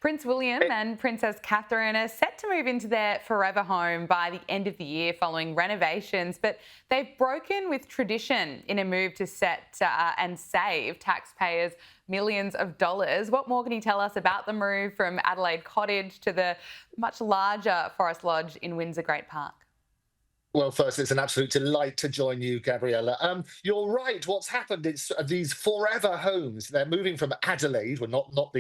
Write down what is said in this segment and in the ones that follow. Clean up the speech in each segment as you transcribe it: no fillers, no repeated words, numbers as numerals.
Prince William and Princess Catherine are set to move into their forever home by the end of the year following renovations, but they've broken with tradition in a move to set and save taxpayers millions of dollars. What more can you tell us about the move from Adelaide Cottage to the much larger Forest Lodge in Windsor Great Park? Well, first, it's an absolute delight to join you, Gabriella. You're right. What's happened? It's these forever homes. They're moving from Adelaide, well, not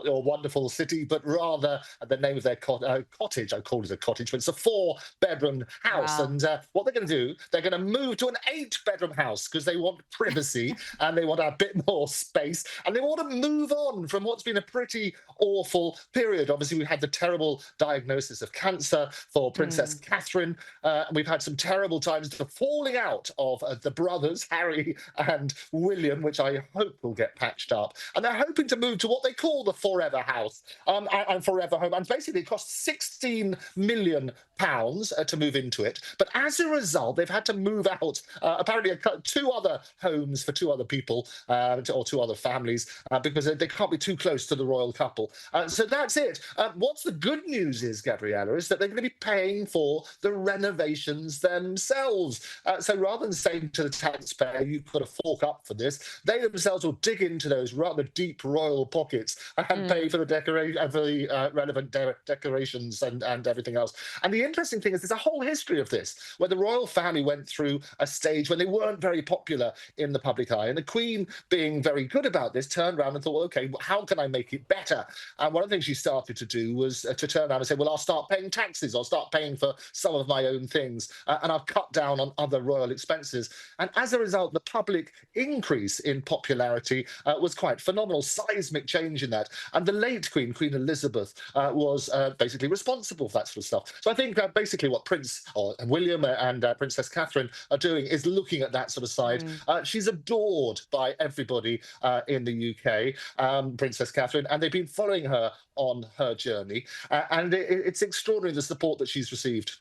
your wonderful city, but rather the name of their cottage. I call it a cottage, but it's a four-bedroom house. Wow. And what they're going to do, they're going to move to an eight-bedroom house because they want privacy and they want a bit more space and they want to move on from what's been a pretty awful period. Obviously, we had the terrible diagnosis of cancer for Princess Mm. Catherine. We've had some terrible times, the falling out of the brothers, Harry and William, which I hope will get patched up. And they're hoping to move to what they call the Forever House and Forever Home. And basically, it costs £16 million to move into it. But as a result, they've had to move out apparently two other homes for two other people or two other families because they can't be too close to the royal couple. So that's it. What's the good news is, Gabriella, is that they're going to be paying for the renovations themselves. So rather than saying to the taxpayer, you've got to fork up for this, they themselves will dig into those rather deep royal pockets and pay for the relevant decorations and everything else. And the interesting thing is there's a whole history of this, where the royal family went through a stage when they weren't very popular in the public eye. And the Queen, being very good about this, turned around and thought, well, okay, how can I make it better? And one of the things she started to do was to turn around and say, well, I'll start paying taxes, I'll start paying for some of my own things, and I've cut down on other royal expenses. And as a result, the public increase in popularity was quite phenomenal, seismic change in that. And the late Queen, Queen Elizabeth, was basically responsible for that sort of stuff. So I think basically what William and Princess Catherine are doing is looking at that sort of side. Mm. She's adored by everybody in the UK, Princess Catherine, and they've been following her on her journey. And it's extraordinary the support that she's received.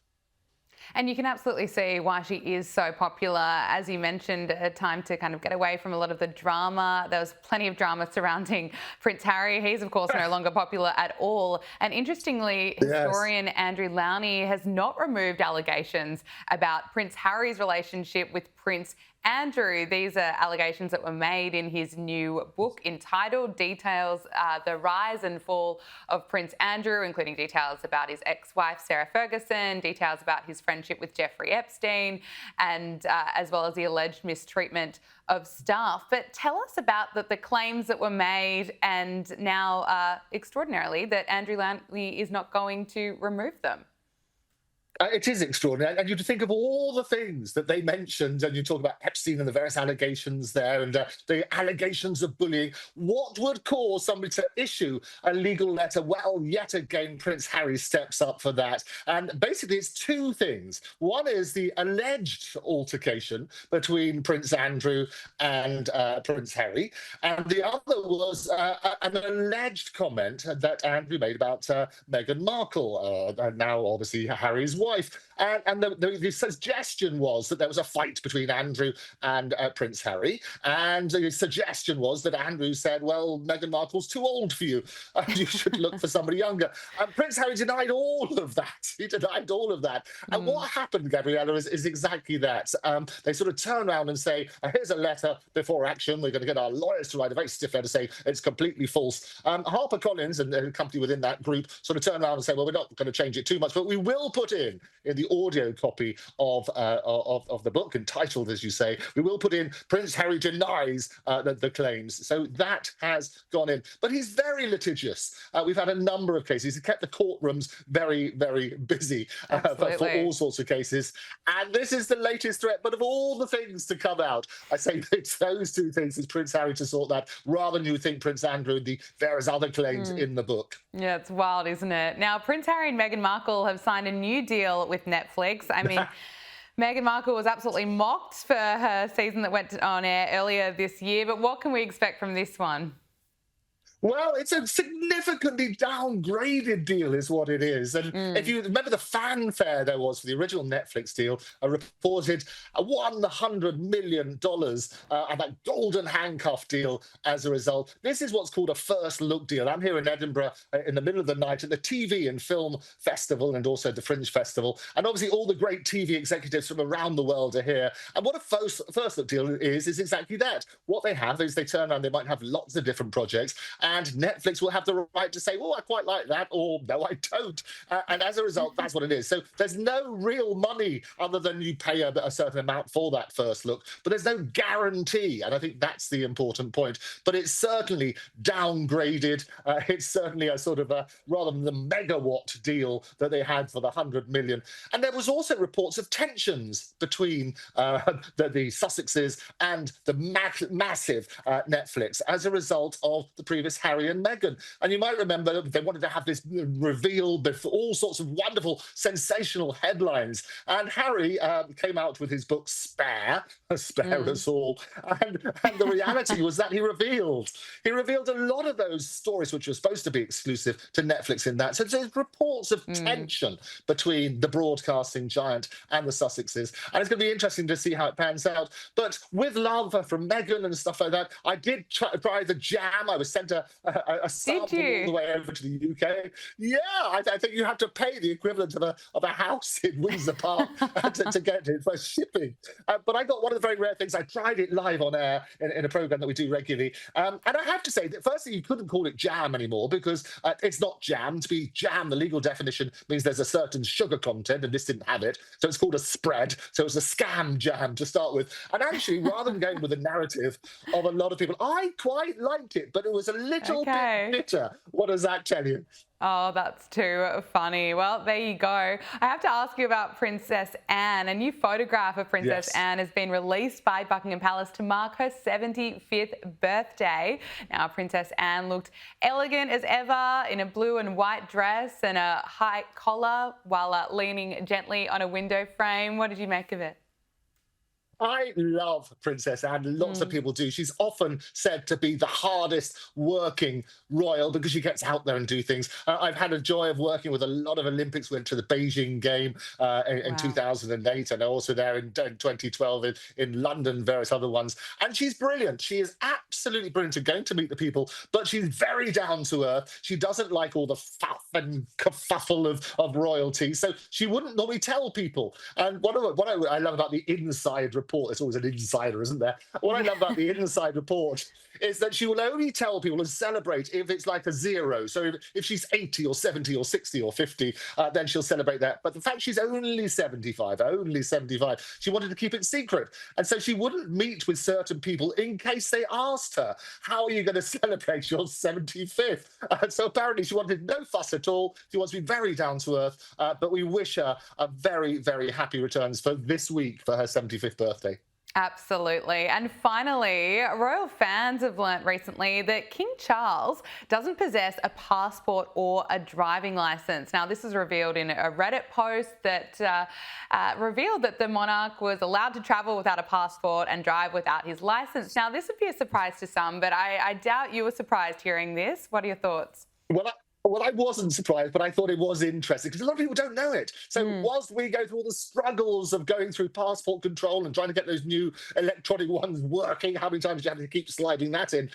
And you can absolutely see why she is so popular. As you mentioned, a time to kind of get away from a lot of the drama. There was plenty of drama surrounding Prince Harry. He's, of course, no longer popular at all. And interestingly, Yes. historian Andrew Lownie has not removed allegations about Prince Harry's relationship with Prince Andrew. These are allegations that were made in his new book entitled Details, The Rise and Fall of Prince Andrew, including details about his ex-wife, Sarah Ferguson, details about his friendship with Jeffrey Epstein, and as well as the alleged mistreatment of staff. But tell us about the claims that were made and now, extraordinarily, that Andrew Lownie is not going to remove them. It is extraordinary. And you think of all the things that they mentioned, and you talk about Epstein and the various allegations there, and the allegations of bullying. What would cause somebody to issue a legal letter? Well, yet again, Prince Harry steps up for that. And basically, it's two things. One is the alleged altercation between Prince Andrew and Prince Harry. And the other was an alleged comment that Andrew made about Meghan Markle, now obviously Harry's wife. And the suggestion was that there was a fight between Andrew and Prince Harry. And the suggestion was that Andrew said, well, Meghan Markle's too old for you, and you should look for somebody younger. And Prince Harry denied all of that. He denied all of that. And Mm. what happened, Gabriella, is exactly that. They sort of turn around and say, here's a letter before action. We're going to get our lawyers to write a very stiff letter saying it's completely false. HarperCollins and the company within that group sort of turn around and say, well, we're not going to change it too much, but we will put in the audio copy of the book, entitled, as you say, we will put in Prince Harry denies the claims. So that has gone in. But he's very litigious. We've had a number of cases. He kept the courtrooms very, very busy for all sorts of cases. And this is the latest threat. But of all the things to come out, I say it's those two things. It's Prince Harry to sort that, rather than you think Prince Andrew and the various other claims in the book. Yeah, it's wild, isn't it? Now, Prince Harry and Meghan Markle have signed a new deal with Netflix. I mean, Meghan Markle was absolutely mocked for her season that went on air earlier this year, but what can we expect from this one? Well, it's a significantly downgraded deal, is what it is. And if Mm. you remember the fanfare there was for the original Netflix deal, a reported $100 million and that golden handcuff deal as a result. This is what's called a first look deal. I'm here in Edinburgh in the middle of the night at the TV and Film Festival and also the Fringe Festival. And obviously, all the great TV executives from around the world are here. And what a first look deal is exactly that. What they have is they turn around, they might have lots of different projects and Netflix will have the right to say, "Oh, I quite like that," or "No, I don't." And as a result, that's what it is. So there's no real money other than you pay a certain amount for that first look, but there's no guarantee. And I think that's the important point. But it's certainly downgraded. It's certainly a sort of a rather than the megawatt deal that they had for the 100 million. And there was also reports of tensions between the Sussexes and the massive Netflix as a result of the previous Harry and Meghan. And you might remember they wanted to have this reveal before all sorts of wonderful, sensational headlines. And Harry came out with his book Spare, Spare Mm. Us All. And the reality was that he revealed a lot of those stories which were supposed to be exclusive to Netflix in that. So there's reports of Mm. tension between the broadcasting giant and the Sussexes. And it's going to be interesting to see how it pans out. But with love from Meghan and stuff like that, I did try the jam. I was sent a Did sample all the you? way over to the UK. Yeah, I think you have to pay the equivalent of a house in Windsor Park to get it for shipping. But I got one of the very rare things. I tried it live on air in a program that we do regularly. And I have to say that firstly, you couldn't call it jam anymore because it's not jam. To be jam, the legal definition means there's a certain sugar content, and this didn't have it. So it's called a spread. So it's a scam jam to start with. And actually, rather than going with the narrative of a lot of people, I quite liked it, but it was a little bit Okay. bitter. What does that tell you? Oh, that's too funny. Well, there you go. I have to ask you about Princess Anne. A new photograph of Princess Yes. Anne has been released by Buckingham Palace to mark her 75th birthday. Now, Princess Anne looked elegant as ever in a blue and white dress and a high collar while leaning gently on a window frame. What did you make of it? I love Princess Anne. Lots of Mm. people do. She's often said to be the hardest working royal because she gets out there and do things. I've had a joy of working with a lot of Olympics. Went to the Beijing game in Wow. 2008, and also there in 2012 in London, various other ones. And she's brilliant. She is absolutely brilliant at going to meet the people, but she's very down to earth. She doesn't like all the faff and kerfuffle of royalty, so she wouldn't normally tell people. And what I love about the inside report, there's always an insider, isn't there? What I Yeah. love about the inside report is that she will only tell people and celebrate if it's like a zero. So if she's 80 or 70 or 60 or 50, then she'll celebrate that. But the fact she's only 75, she wanted to keep it secret. And so she wouldn't meet with certain people in case they asked her, "How are you going to celebrate your 75th?" So apparently she wanted no fuss at all. She wants to be very down to earth. But we wish her a very, very happy returns for this week for her 75th birthday. Absolutely. And finally, royal fans have learnt recently that King Charles doesn't possess a passport or a driving license. Now, this was revealed in a Reddit post that revealed that the monarch was allowed to travel without a passport and drive without his license. Now, this would be a surprise to some, but I doubt you were surprised hearing this. What are your thoughts? Well, I wasn't surprised, but I thought it was interesting because a lot of people don't know it. So, Mm. whilst we go through all the struggles of going through passport control and trying to get those new electronic ones working, how many times do you have to keep sliding that in?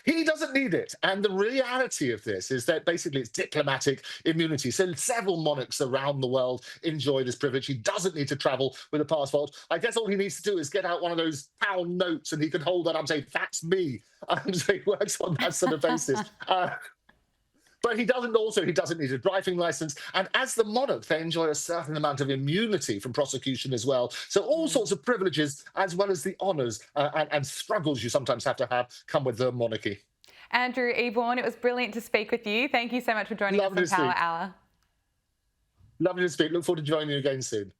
He doesn't need it. And the reality of this is that basically it's diplomatic immunity. So, several monarchs around the world enjoy this privilege. He doesn't need to travel with a passport. I guess all he needs to do is get out one of those pound notes and he can hold that up and say, "That's me." So, he works on that sort of basis. But he doesn't need a driving license. And as the monarch, they enjoy a certain amount of immunity from prosecution as well. So all Mm. sorts of privileges, as well as the honours and struggles you sometimes have to have, come with the monarchy. Andrew Eborn, it was brilliant to speak with you. Thank you so much for joining us Lovely on to Power speak. Hour. Lovely to speak. Look forward to joining you again soon.